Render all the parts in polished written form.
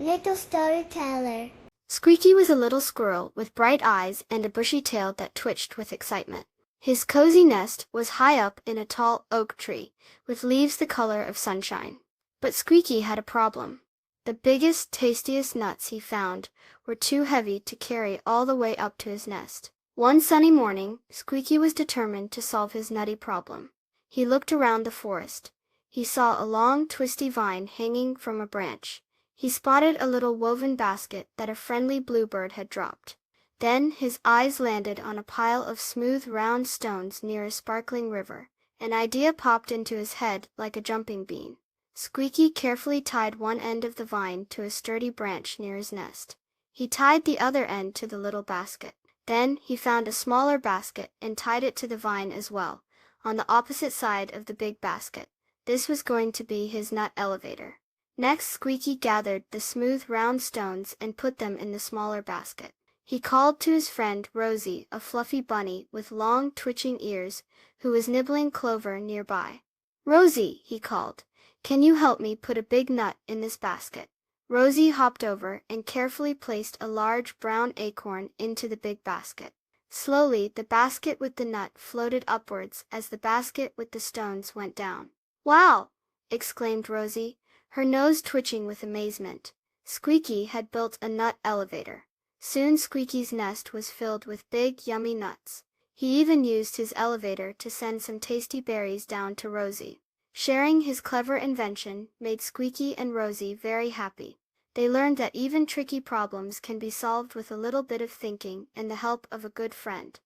Little storyteller. Squeaky was a little squirrel with bright eyes and a bushy tail that twitched with excitement. His cozy nest was high up in a tall oak tree, with leaves the color of sunshine. But Squeaky had a problem. The biggest, tastiest nuts he found were too heavy to carry all the way up to his nest. One sunny morning, Squeaky was determined to solve his nutty problem. He looked around the forest. He saw a long, twisty vine hanging from a branch. He spotted a little woven basket that a friendly bluebird had dropped. Then his eyes landed on a pile of smooth, round stones near a sparkling river. An idea popped into his head like a jumping bean. Squeaky carefully tied one end of the vine to a sturdy branch near his nest. He tied the other end to the little basket. Then he found a smaller basket and tied it to the vine as well, on the opposite side of the big basket. This was going to be his nut elevator. Next, Squeaky gathered the smooth, round stones and put them in the smaller basket. He called to his friend Rosie, a fluffy bunny with long, twitching ears, who was nibbling clover nearby. "Rosie," he called, "can you help me put a big nut in this basket?" Rosie hopped over and carefully placed a large brown acorn into the big basket. Slowly, the basket with the nut floated upwards as the basket with the stones went down. "Wow!" exclaimed Rosie, her nose twitching with amazement. Squeaky had built a nut elevator. Soon Squeaky's nest was filled with big, yummy nuts. He even used his elevator to send some tasty berries down to Rosie. Sharing his clever invention made Squeaky and Rosie very happy. They learned that even tricky problems can be solved with a little bit of thinking and the help of a good friend.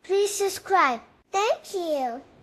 Please subscribe. Thank you.